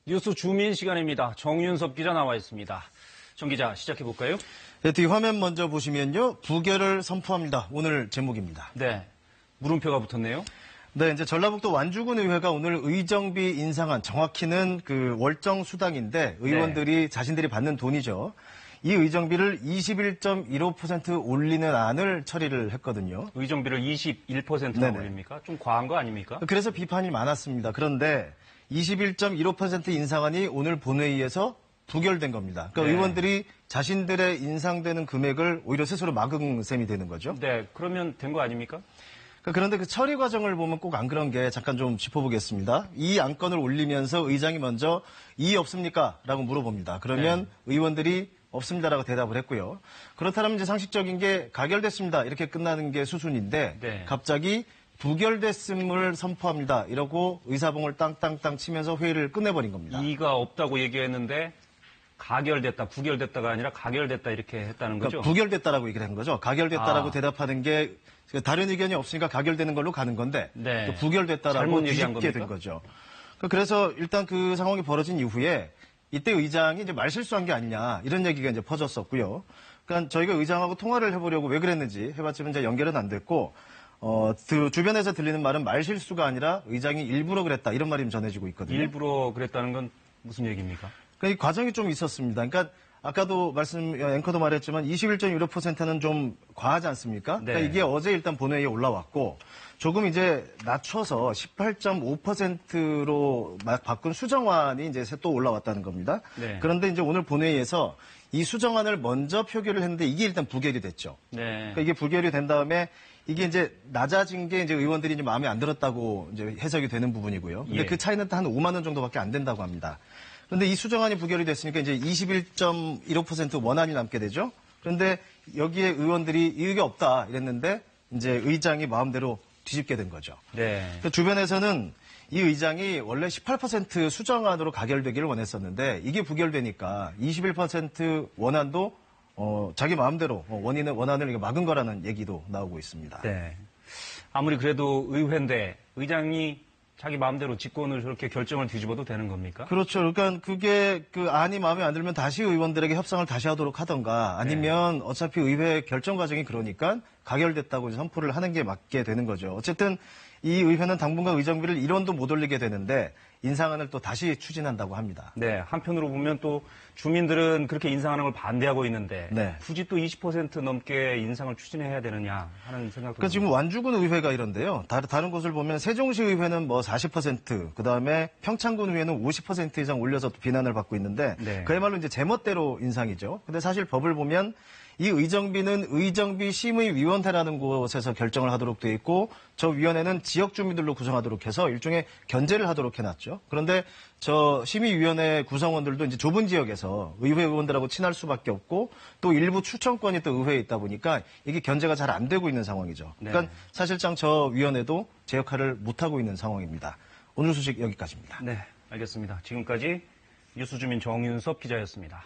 뉴스 주민 시간입니다. 정윤섭 기자 나와 있습니다. 정 기자 시작해 볼까요? 네, 뒤 화면 먼저 보시면요. 부결을 선포합니다. 오늘 제목입니다. 네, 물음표가 붙었네요. 네, 이제 전라북도 완주군 의회가 오늘 의정비 인상안, 정확히는 그 월정 수당인데 의원들이 자신들이 받는 돈이죠. 이 의정비를 21.15% 올리는 안을 처리를 했거든요. 의정비를 21%나 올립니까? 좀 과한 거 아닙니까? 그래서 비판이 많았습니다. 그런데 21.15% 인상안이 오늘 본회의에서 부결된 겁니다. 그러니까 의원들이 자신들의 인상되는 금액을 오히려 스스로 막은 셈이 되는 거죠. 네, 그러면 된 거 아닙니까? 그런데 그 처리 과정을 보면 꼭 안 그런 게 잠깐 좀 짚어보겠습니다. 이 안건을 올리면서 의장이 먼저 이의 없습니까? 라고 물어봅니다. 그러면 의원들이 없습니다라고 대답을 했고요. 그렇다면 이제 상식적인 게 가결됐습니다. 이렇게 끝나는 게 수순인데 갑자기 부결됐음을 선포합니다. 이러고 의사봉을 땅땅땅 치면서 회의를 끝내버린 겁니다. 이의가 없다고 얘기했는데 가결됐다, 부결됐다가 아니라 가결됐다 이렇게 했다는 거죠? 그러니까 부결됐다라고 얘기를 한 거죠. 가결됐다라고 대답하는 게 다른 의견이 없으니까 가결되는 걸로 가는 건데 또 부결됐다라고 뒤집게 된 거죠. 그래서 일단 그 상황이 벌어진 이후에 이때 의장이 이제 말실수한 게 아니냐 이런 얘기가 이제 퍼졌었고요. 그러니까 저희가 의장하고 통화를 해보려고 왜 그랬는지 해봤지만 이제 연결은 안 됐고 주변에서 들리는 말은 말실수가 아니라 의장이 일부러 그랬다 이런 말이 전해지고 있거든요. 일부러 그랬다는 건 무슨 얘기입니까? 그러니까 이 과정이 좀 있었습니다. 그러니까 아까도 앵커도 말했지만 21.15%는 좀 과하지 않습니까? 그러니까 이게 어제 일단 본회의에 올라왔고 조금 이제 낮춰서 18.5%로 바꾼 수정안이 이제 또 올라왔다는 겁니다. 그런데 이제 오늘 본회의에서 이 수정안을 먼저 표결을 했는데 이게 일단 부결이 됐죠. 그러니까 이게 부결이 된 다음에 이게 이제 낮아진 게 이제 의원들이 이제 마음에 안 들었다고 이제 해석이 되는 부분이고요. 근데 그 차이는 한 5만 원 정도밖에 안 된다고 합니다. 그런데 이 수정안이 부결이 됐으니까 이제 21.15% 원안이 남게 되죠. 그런데 여기에 의원들이 이의가 없다 이랬는데 이제 의장이 마음대로 뒤집게 된 거죠. 주변에서는 이 의장이 원래 18% 수정안으로 가결되기를 원했었는데 이게 부결되니까 21% 원안도 자기 마음대로 원안을 막은 거라는 얘기도 나오고 있습니다. 아무리 그래도 의회인데 의장이 자기 마음대로 직권을 저렇게 결정을 뒤집어도 되는 겁니까? 그렇죠. 그러니까 그게 그 안이 마음에 안 들면 다시 의원들에게 협상을 다시 하도록 하던가 아니면 어차피 의회 결정 과정이 그러니까 가결됐다고 선포를 하는 게 맞게 되는 거죠. 어쨌든 이 의회는 당분간 의정비를 1원도 못 올리게 되는데 인상안을 또 다시 추진한다고 합니다. 한편으로 보면 또 주민들은 그렇게 인상하는 걸 반대하고 있는데 굳이 또 20% 넘게 인상을 추진해야 되느냐 하는 생각도 그러니까 지금 완주군 의회가 이런데요. 다른 곳을 보면 세종시 의회는 뭐 40%, 그다음에 평창군 의회는 50% 이상 올려서 비난을 받고 있는데 그야말로 이제 제멋대로 인상이죠. 근데 사실 법을 보면 이 의정비는 의정비 심의위원회라는 곳에서 결정을 하도록 돼 있고 저 위원회는 지역 주민들로 구성하도록 해서 일종의 견제를 하도록 해놨죠. 그런데 저 심의위원회 구성원들도 이제 좁은 지역에서 의회 의원들하고 친할 수밖에 없고 또 일부 추천권이 또 의회에 있다 보니까 이게 견제가 잘 안 되고 있는 상황이죠. 그러니까 사실상 저 위원회도 제 역할을 못하고 있는 상황입니다. 오늘 소식 여기까지입니다. 알겠습니다. 지금까지 뉴스주민 정윤섭 기자였습니다.